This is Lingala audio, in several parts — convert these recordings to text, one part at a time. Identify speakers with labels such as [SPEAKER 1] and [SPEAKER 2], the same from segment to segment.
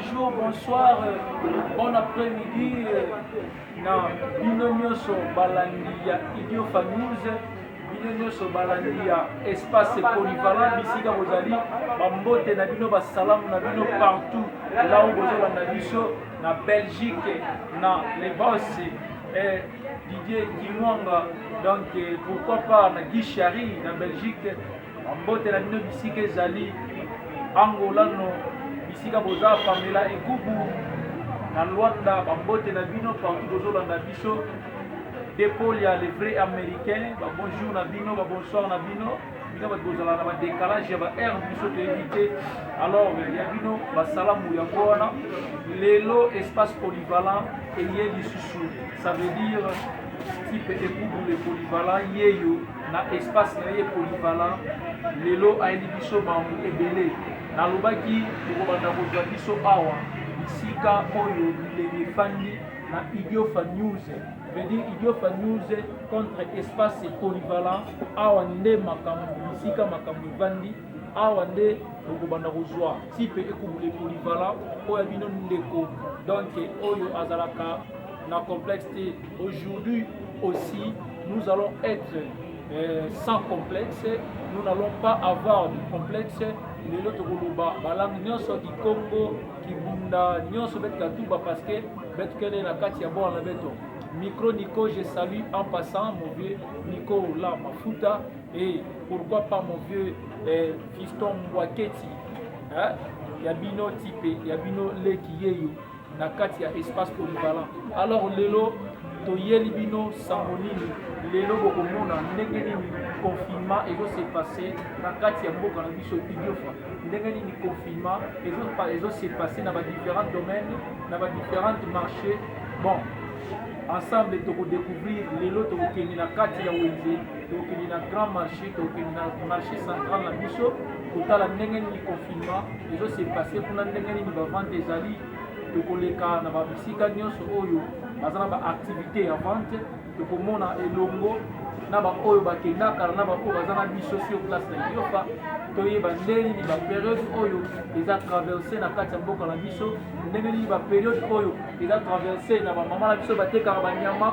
[SPEAKER 1] bonjour, bonsoir, bon après-midi. Na bino nyonso balandi ya Idiofa News, bino nyonso balandi ya espace polyvalent bisika bozali bambote na bino basalamu na bino partout là où bozolanda biso na Belgique na les boss Didier Kimwanga, donc pourquoi pas na Guichari na Belgique bambote na bino bisika ezali Angolano bisika boza Pamela Ekubu na Luanda bambote na bino partout bozolanda biso dépôt ya les vrais américains bonjour na bino bonsoir na bino bino bozala na décalage ya ba heure biso to éviter alors ya bino basalamu yango wana lelo espace polyvalent eye lisusu ça veut dire type Ekubu le polyvalent yeyo na espace na ye polyvalent lelo ayeli biso bango ebele nalobaki okobanda kozwa biso awa bisika oyo bilenge efandi na Idiofa News veut dire Idiofa News contre espace polyvalent awa nde makambo bisika makambo evandi awa nde okobanda kozwa type Ekubu le polyvalent oyo bino ndeko donc oyo azalaka na complexe. Aujourd'hui aussi nous allons être sans complexe, nous n'allons pas avoir de complexe. Les autres Goloba, Balang Nyoso qui Congo, qui Bunda, Nyoso Bet Katouba parce que Bet Kele la Katia Bon la Beto. Micro Nico, je salue en passant mon vieux Nico là, Mafuta, et pourquoi pas mon vieux fiston Mwaketi. Yabino Tipe, Yabino Leki Yeyo, na Katia espace polyvalent. Alors Lelo, toyeli bino sangonini lelo bokomona ndenge nini confinement ezo passé na kati ya mboka na biso Idiofa ndenge nini confinement ezo se passé na ba différents domaines na ba différents marchés. Bon, ensemble toko découvrir lelo tokokende na kati ya Wenze, tokokende na grand marché, tokokende na marché central na biso kotala ndenge nini confinement ezo se passé kuna ndenge nini ba vente ezali tokoleka na ba bisika nyonso oyo baza na ba activité ya vente tokomona elongo na ba oyo bakendaka na ba oyo baza na biso sur place na Idiofa toyeba ndenge nini ba période oyo eza traversé na kati ya mboka na biso ndenge nini ba période oyo eza traversé na ba mama na biso batekaka banyama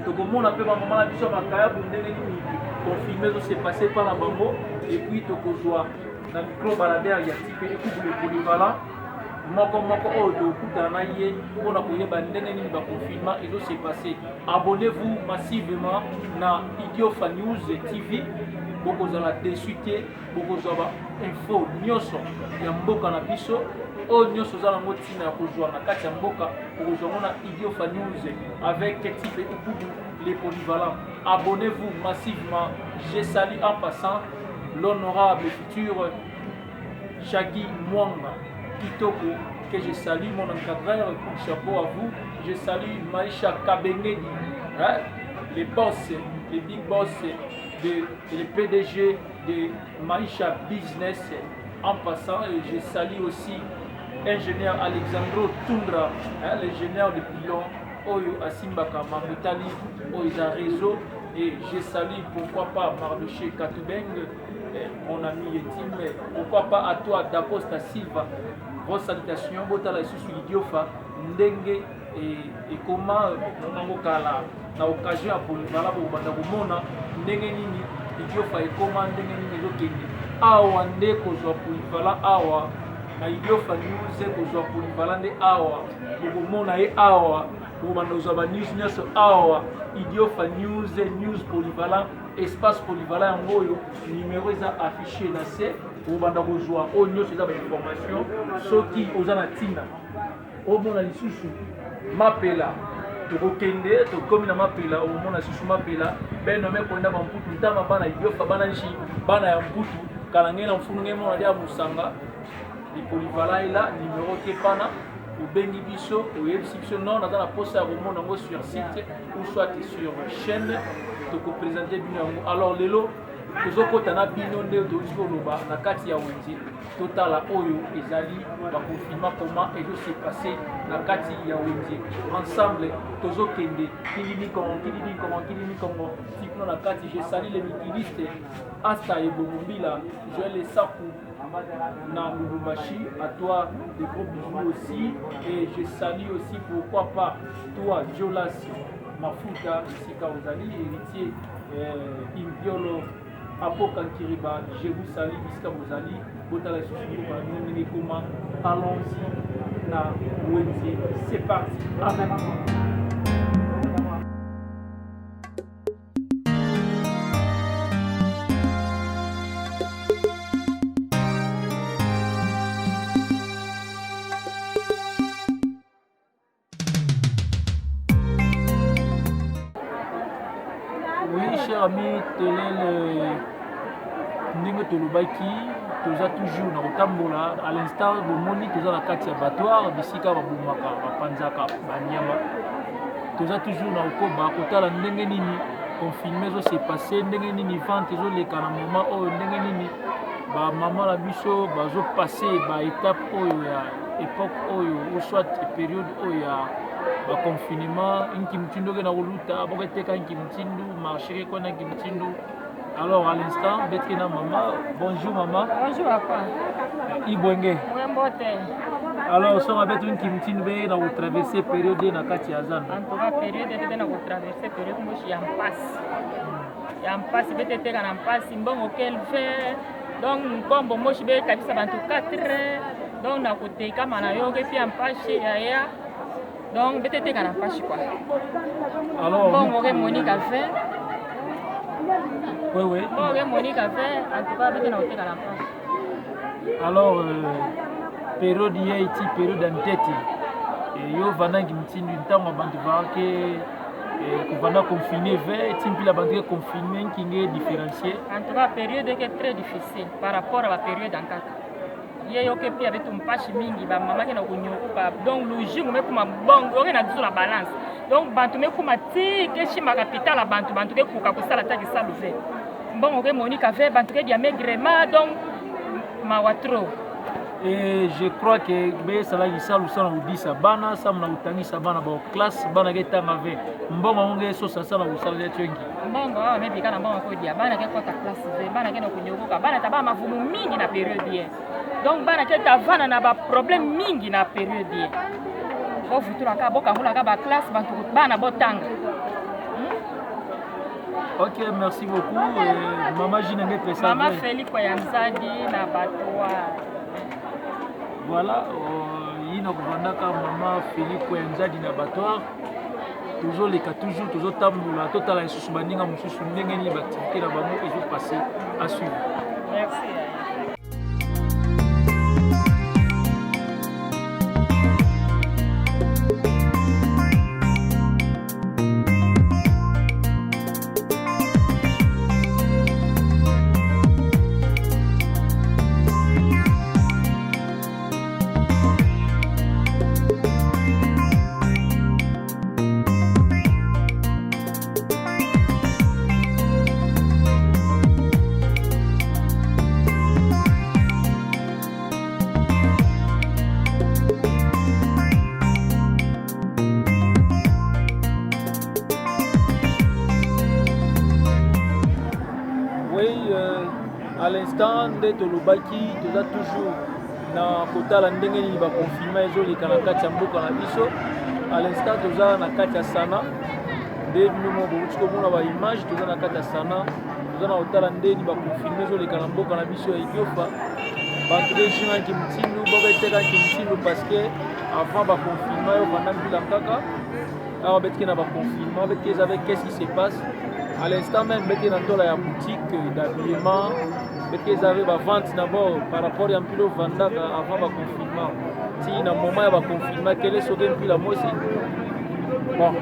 [SPEAKER 1] tokomona mpe ba mama na biso bakayabu ndenge nini confinement ezo se passé par na bango et puis tokozwa na micro baladere ya type Ekubu le polyvalent moko oyo tokutana na ye mpona koyeba ndenge nini baconfinement ezo se passé. Abonnez-vous massivement na Idiofa News TV bokozala dessus te bokozwa ba info nyonso ya mboka na biso oyo nyonso oza nango ntina ya kozwa na kati ya mboka okozwa ngo na Idiofa News avec type Ekubu les polyvalents. Abonnez-vous massivement. Je salue en passant l'honorable futur Shaggy Mwanga Kitoko, que je salue, mon encadreur, chapeau à vous. Je salue Maïcha Kabengedi, les boss, les big boss, le PDG de Maïcha Business. En passant, je salue aussi ingénieur Alexandro Tundra, l'ingénieur de pilon, Oyo Asimbaka Mamutali, Oyo Réseau. Et je salue, pourquoi pas, Mardoché Katubeng, mon ami Yetim, pourquoi pas à toi d'Aposta Silva. Vos salutations, botala sous Idiofa, ndenge et comment on a na occasion à polyvalent pour bandakumona ndenge nini Idiofa et comment ndenge nini ezokende awa nde kozwa polyvalent awa na Idiofa News kozwa polyvalent nde awa bokomona ye awa bobandoza ba news nyonso awa Idiofa News polyvalent espace polyvalent yango oyo numéro eza affiché na se obanda kozwa oyo nyonso eza ba information soki oza na ntina omona lisusu mapela tokokende tokomi na mapela omona lisusu mapela benome konda bamputu ntama bana Idiofa bana nchi bana ya mputu kala ngena mfunu ngemo na dia musanga di polyvalent ila numéro ke pana obengi biso oyebisi biso non naza na posa ya komona yango sur site ou soit sur chaîne tokoprésente bino yango. Alors lelo tozokota na bino nde tozi koloba na kati ya wenze totala oyo ezali bakonfinement comment se passé na kati ya wenze ensemble tozokende kilini kongo tikno na kati. Je salue les mikilistes Asta et Bobombila, Joël Sakou na Lubumbashi, à toi de gros bisous aussi, et je salue aussi pourquoi pas toi Jolas Mafuta Sika Ozali, héritier Imbiolo Apoka Kiriba, je vous salue Sika Ozali, Botala Susu Nekoma, allons-y na Wenze, c'est parti, amen. Cher ami Telel ndenge tolobaki toza toujours na kotambola à l'instant bomoni toza na kati ya batoire bisika babomaka bapanzaka banyama toza toujours na kokoba kotala ndenge nini confinement ezo se passe ndenge nini vente ezoleka na moment oyo ndenge nini bamama na biso bazopasse baétape oyo ya époque oyo ou soit période oyo ya baconfinement nkimtindu oke na koluta boketeka nkimtindu marché kona nkimtindu. Alors à l'instant beti na mama. Bonjour maman.
[SPEAKER 2] Bonjour papa.
[SPEAKER 1] Ibwenge.
[SPEAKER 2] Mwembote.
[SPEAKER 1] Alors so mabetu nkimtindu be na traverser période na kati ya zana.
[SPEAKER 2] En tout cas période était na traverser période moshi ya mpasi. Ya mpasi beti teka na mpasi mbongo quel fait. Donc nkombo moshi be kabisa bantu 4 donc na koteka mana yoke pia mpasi ya donc peut-être qu'à la page quoi.
[SPEAKER 1] Alors
[SPEAKER 2] bon on Monique a fait.
[SPEAKER 1] Oui.
[SPEAKER 2] Bon Monique a fait en tout cas peut-être à la page.
[SPEAKER 1] Alors période hier ici période en tête et yo vanangi mtindi ntango bantu vaake kuvanda confiné vers timpi la bande confiné qui est différencié.
[SPEAKER 2] En tout cas période qui est très difficile par rapport à la période en cas. Ye oke pia betu mpashi mingi ba mama ke na kunyoka donc logique me kuma bongo ke na diso la balance donc bantu me kuma ti ke chima capital la bantu ke kuka ko sala ta ki sala ve bongo ke Monica fait bantu ke dia maigrement donc ma watro.
[SPEAKER 1] Et je crois que be sala ki sala usana udisa bana samna utangisa bana ba classe bana ke tanga ve mbongo nge so sala usala ya twengi
[SPEAKER 2] mbongo me bika mbongo ko dia bana ke kota classe ve bana ke na kunyoka bana taba mavumu mingi na période hier. Donc bana ke tavana na ba problème mingi na période ye bo futura ka bo kangola ka ba classe bantu bana botanga.
[SPEAKER 1] OK, merci beaucoup maman Jinenge Tressa
[SPEAKER 2] maman Félix Koyanzadi na batwa
[SPEAKER 1] voilà yino kuvandaka maman Félix Koyanzadi na batwa toujours les cas toujours toujours tamboula totala isusu baninga mususu ndenge ni activité na bango ezo passer à suivre.
[SPEAKER 2] Merci.
[SPEAKER 1] À l'instant de Tolobaki, tu as toujours na kotala ndenge ni ba confinement ezoleka na kati ya mboka na biso. À l'instant tu as na kati ya Sana de nous bo mona ba image tu as na kati ya Sana tu as na kotala ndenge ni ba confinement ezoleka na mboka na biso ya Ethiopia. Ba tradition ki mtindu bo beteka ki mtindu parce que avant ba confinement yo pendant bila kaka alors betke na ba confinement betke avec qu'est-ce qui se passe. À l'instant même betke na tola ya boutique d'habillement. Ils avaient la vente d'abord par rapport à un peu vendre avant le confinement. Si dans le moment où le confinement, quel est ce que puis la moitié? Bon,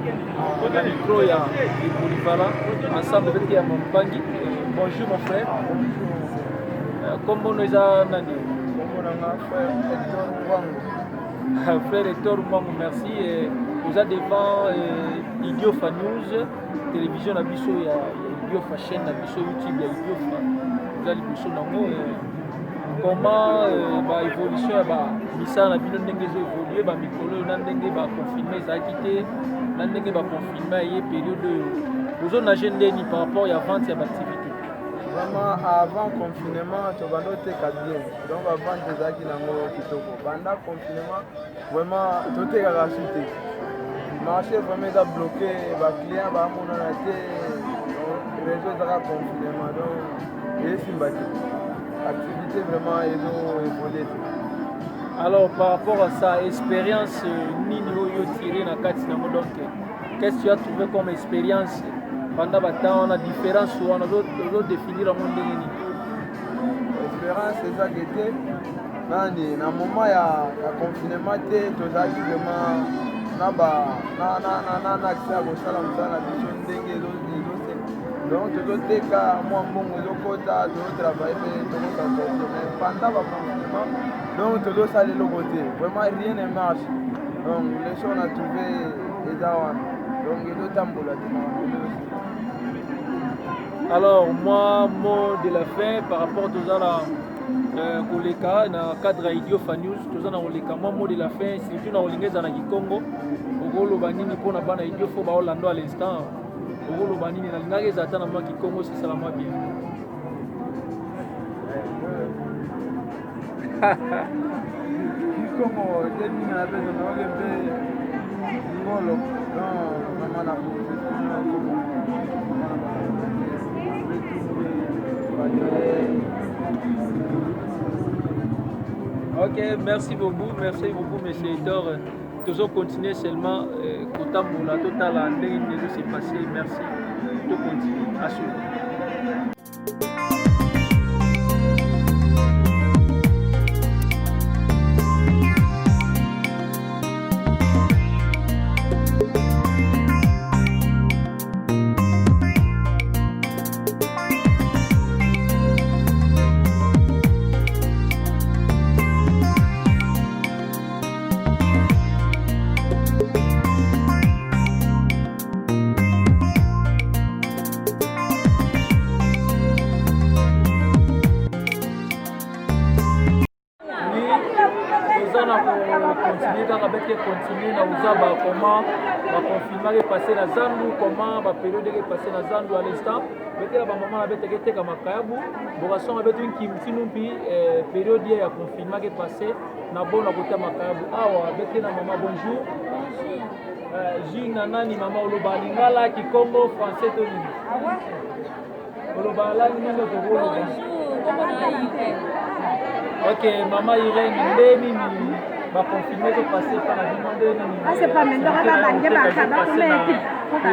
[SPEAKER 1] on a le micro, il y a des polyvalents. Ensemble avec il y a mon pangui. Bonjour mon frère. Comment nous avons nani? Frère Hector Mwangu, merci. Vous êtes devant Idiofa News, télévision Abisso, il y a Idio Fashion na biso YouTube ya Idio Fa za liboso nango comment ba évolution ba misala na bino ndenge zo évoluer ba mikolo na ndenge ba confirmer ezalaki te na ndenge ba confirmer ye période ozo nager ndeni par rapport ya vente ya activité.
[SPEAKER 3] Vraiment avant confinement tu vas noter bien donc avant ezalaki nango kitoko pendant confinement vraiment tout est racheté marché vraiment est bloqué ba client ba monana te réseau ezalaka confinement donc et sympathique activité vraiment évolué.
[SPEAKER 1] Alors par rapport à sa expérience nini oyo tiré na kati nango donc qu'est-ce que tu as trouvé comme expérience pendant le temps, on a différence, on a d'autres définir le monde.
[SPEAKER 3] L'espérance, c'est ça qui était. Dans le moment il y a confinement, tu as vraiment accès à la donc tu dois te faire moi bon côté tu travailler mais pendant le confinement donc tu dois aller le côté vraiment rien ne marche donc les choses on a trouvé et donc il doit tambola.
[SPEAKER 1] Alors moi mot de la fin par rapport à la koleka na cadre Idio Fa News toza na koleka mot de la fin surtout na olingeza na Kikongo okoloba nini pona bana Idio Fa ba Orlando à l'instant okoloba nini na lingaka ezata na mwa Kikongo c'est ça la moi bien.
[SPEAKER 3] Kikongo demi na bezo na olembe ngolo non mama na
[SPEAKER 1] Ok, merci beaucoup, monsieur Hector. Toujours continuer seulement côté pour la totale année qui s'est passé. Merci. Tout continuer. À suivre. Continuer na uzaba comment va confirmer passer na zandu comment va période que passer na zandu à l'instant betela ba maman na bete ke kama kayabu borason betu kimtinu pi période ya confirmer que passer na bona kota makayabu awa bete na maman bonjour Jina nani mama oloba lingala Kikongo français to nini oloba la nini to bonjour OK maman Irène ndeni ni va confirmer que passer par la demande de
[SPEAKER 4] c'est pas maintenant on va banger ba ka ba mais faut ba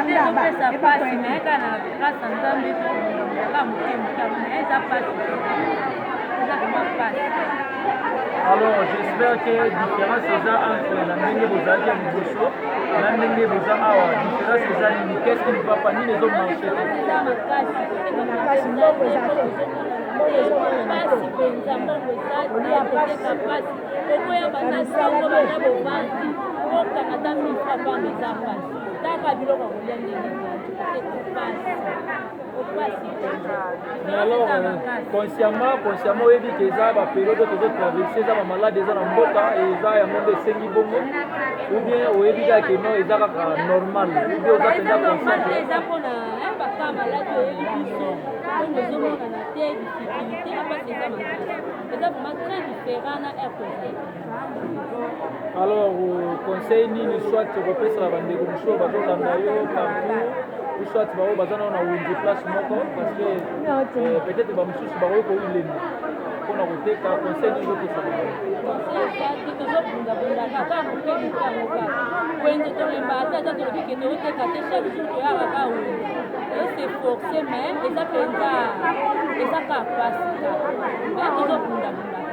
[SPEAKER 4] ya ba ça passe mais kana grâce à Nzambe la mutima mais ça passe ça passe.
[SPEAKER 1] Alors j'espère que différence c'est ça entre la ndenge bozali ya liboso na ndenge boza awa différence c'est ça ni qu'est-ce qui ne va pas ni les autres marchés
[SPEAKER 4] okoya bana sango bana bovandi okangata mifa bana eza mpasi taka biloko kolia ndenge
[SPEAKER 1] alors consciemment oyebi ke eza bapériode tozotraverse eza bamalade eza na mboka eza yango nde esengi bongo ou bien oyebi kaka no eza kaka normal ou bien oza mpenza conscient
[SPEAKER 4] eza mpona baka malade oyebi biso oyo ezomonana te difficulté apasi eza makasi eza vraiment très différent na air kozali.
[SPEAKER 1] Alors conseil nini soit kopesala bandeko mosusu bazolanda yo partout ou soit bao baza nao na wenze place moko parce que peut-être bamosusu bakoki koulenda mpona koteka conseil nini ozopesa
[SPEAKER 4] bango tozobundabundaka kaka kopemika yango kaka wenze tolemba ata tolobi ke toteka te chaque jour toyaka kaka wenze c'est forcé mais eza mpenza eza kaka pasi kaka mais tozobundabundaka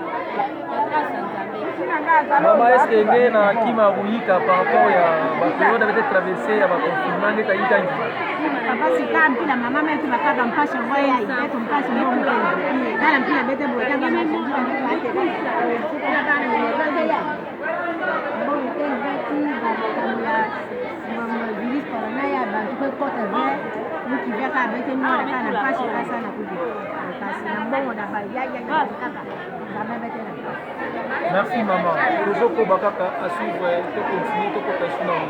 [SPEAKER 1] Mama est-ce que na kima ruika par rapport ya ba période avec traversée ya ba confinement ngeta yikangi
[SPEAKER 4] basi kampi na mama metu bakaba mpasha ngoya ibeto mpasha ngo dala mpina bete botanga mazingira ate na bana ni bazaya bon ten vati ba kamya mama virus corona ya ba tukota ve muki vers
[SPEAKER 1] Merci maman. Tozoko bakaka à suivre to continuer to continuer.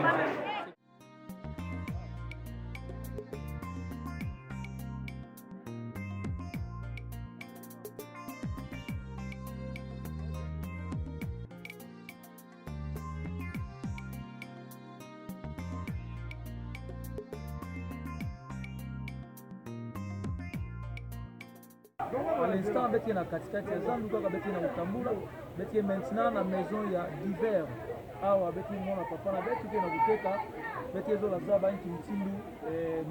[SPEAKER 1] À l'instant, avec la casquette, les gens nous avec la Utambula, avec maintenant la maison il y a divers. Ah, avec mon papa, avec qui est dans le Teka, avec les autres là-bas, qui me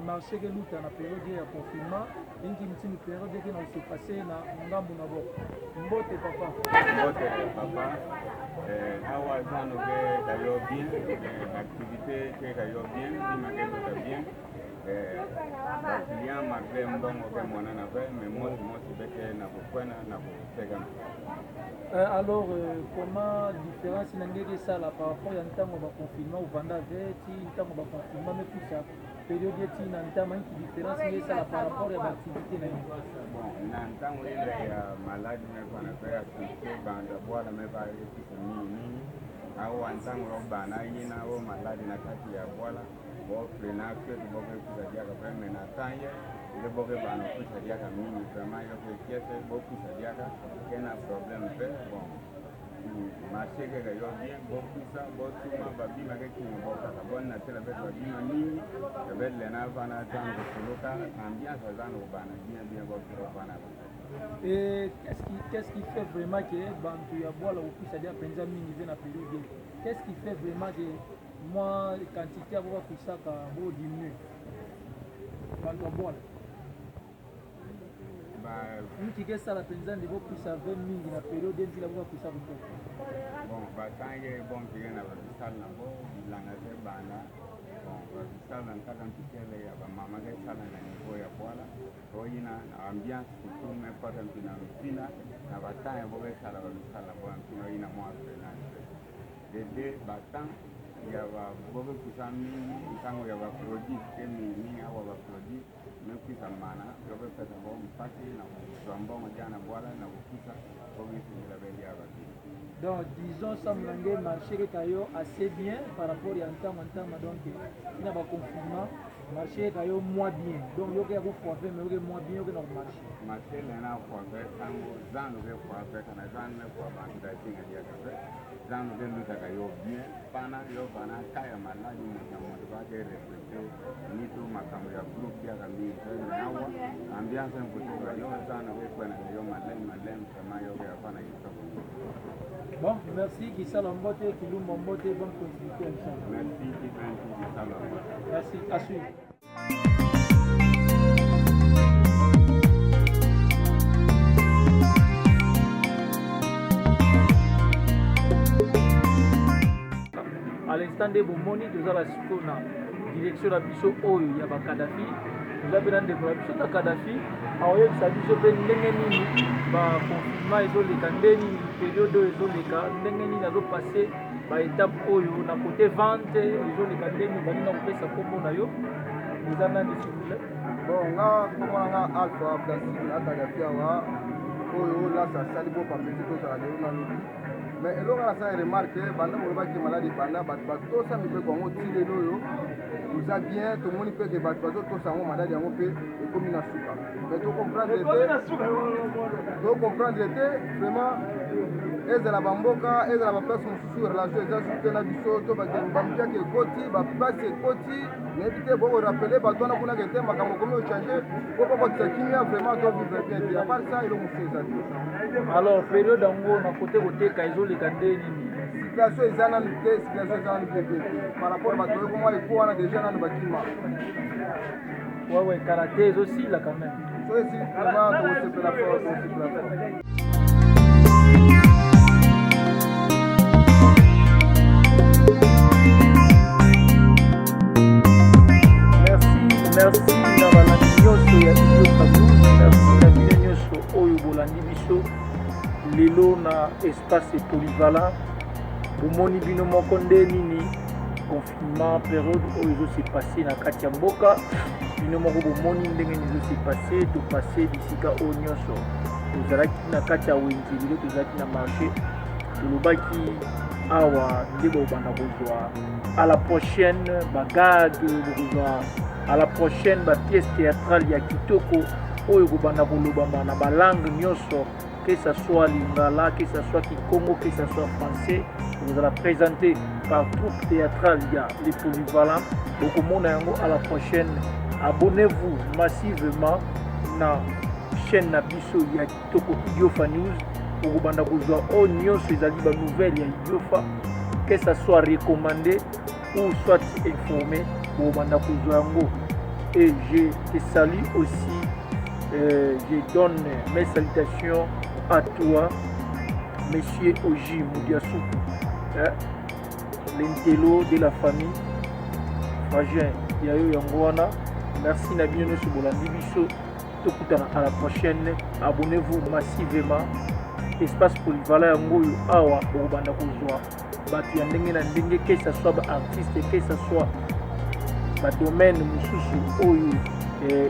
[SPEAKER 1] marché que l'autre en période de confinement, et qui me période qui n'a se passé na ngambo na bo. Mbote papa.
[SPEAKER 5] Mbote papa. Awa zano ke kayo bien, activité ke kayo bien, ni makendo ka bien. Client malgré mbongo ke mwana na ve, mais moi beke na bukwena na butega.
[SPEAKER 1] Alors comment différence n'engage ça là par rapport à ntango ba confinement ou vanda veti ntango ba confinement mais tout ça période yeti na ntango qui différence ngé ça là par rapport à l'activité na yo.
[SPEAKER 5] Bon na ntango ile ya maladi me bana fe activité banda bwana me ba yeti nini au ntango bana yina o maladi na kati ya bwana bo frena ke bo ke kusadia ka me na tanye ile bo ke bana kusadia ka mimi vraiment yo ke kiese bo kusadia ka kena problem pe bon marché ke yo bien bo kusa bo tuma babima ke kinyo bo ka bon na tela be babima nini ke be le na bana tango kuluka ambiance zano bana bien bo kiro bana.
[SPEAKER 1] Et qu'est-ce qui fait vraiment que bantu ya bola ou kusadia penza mingi vena période? Qu'est-ce qui fait vraiment que moi quantité abo kusaka bo diminuer bantu bola ba miki ke sala penza ndiko kusa 20 mingi na période ndila bo kusa ko
[SPEAKER 5] bon ba tange bon ki na ba sala na bo bilanga te bana bon ba sala na quantité ya ba mama ke sala na niveau ya bola oyina ambiance tout mais pas un pina na ba tange bo ke sala bo pina ina mo na de batan ya ba bobe kusami ntango ya ba produit kemi au ba produit mais kusa mana yobe pesa bo mpaki na kwamba mjana bwala na kukusa bobe la belle ya ba.
[SPEAKER 1] Donc disons ça mlange marché que kayo assez bien par rapport à ntango donc il y a pas confinement marché kayo moins bien donc yo ke ko faire mais yo moins bien yo ke no
[SPEAKER 5] marché na ko faire tango zanu ke ko faire kana zanu ko ba nda tinga dia ka zanu ke luta kayo bien pana yo bana kaya maladi na mo ba ke respecter ni tu makamu ya group ya kambi na wa ambiance mputo yo zanu ke kwa na yo malen kama yo ke hapana hizo.
[SPEAKER 1] Bon, merci, qui Salambote, qui Lumbote, bonne continuité ensemble.
[SPEAKER 5] Merci, qui Salambote.
[SPEAKER 1] Merci, à suivre. À l'instant de Bomoni, nous avons la direction de la Bisso Oyo, il y a Kadhafi. Nous avons des collaborations de Kadhafi. Alors, il y a des confinement, ils ont période ezoleka ndenge nini azopase baétape oyo na côté vente ezoleka ndenge baninga kopesa kombo na yo eza nani sivile
[SPEAKER 3] bon nga komonanga alpha abdasine Kadhafi awa oyo lasa asali bo papeti tozala lelo nalobi mais eloko nasala remarke banda molobaki maladi banda bato batosa mibeko yango ti lelo oyo toza bien tomoni mpe ke bato bazotosa yango maladi yango mpe ekomi na suka mais tocomprendre te vraiment ezala bamboka ezala baplace mosusu relation eza su te na biso to bamikiaki ekoti bapasi ekoti nayebi te bokorapele bato wana kunaka ete makambo komi ochange po bakokisa kimia vraiment tovivre bien te apart ça elo mosusu eza te.
[SPEAKER 1] Alors période yango na kote koteka ezoleka nde nini
[SPEAKER 3] situation eza nanu te situation eza nanu pepe te par rapport bato oyo komwa eko wana déjà nanu bakima
[SPEAKER 1] ouais karaté ezosila quand même
[SPEAKER 3] so esi vraiment tokosepela fort.
[SPEAKER 1] Merci na balandi nyonso ya Idio Kabou, merci na bino nyonso oyo bolandi biso lelo na espace polyvalent bomoni bino moko nde nini confinement période oyo se passé na kati ya mboka bino moko bomoni ndenge se passé to passé bisika oyo nyonso tozalaki na kati ya wenze bino tozalaki na marché tolobaki awa nde bobanda kozwa à la prochaine bagage bokozwa à la prochaine bapièce théâtrale ya kitoko oyo kobanda kolobama na balangue nyonso, que ce soit lingala, que ce soit kikongo, que ce soit français. Vous allez présenter par troupe théâtrale, il y a les polyvalents. Donc à la prochaine, abonnez-vous massivement na chaîne Nabiso, il y a Kitoko Idiofa News. Pour banda kozwa o nyonso ezali ba nouvelle ya Idiofa, que ça soit recommandé ou soit informé pour banda kozwa yango. Et je te salue aussi, je donne mes salutations à toi, Monsieur Oji Moudiassou, l'intello de la famille, Fragin Yayo Yangoana. Merci Nabino Subolandi Biso. À la prochaine, abonnez-vous massivement. Espace polyvalent Yangoyo Awa Obanda Kozwa. Batu ya ndenge na ndenge, que ce soit artiste, que ce soit domaine mususu oyo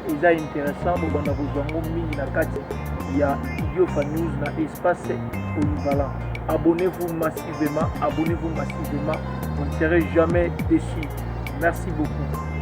[SPEAKER 1] eza intéressant Obanda Kozwa ngo mingi na kati ya Idiofa News na espace polyvalent. Abonnez-vous massivement, vous ne serez jamais déçus. Merci beaucoup.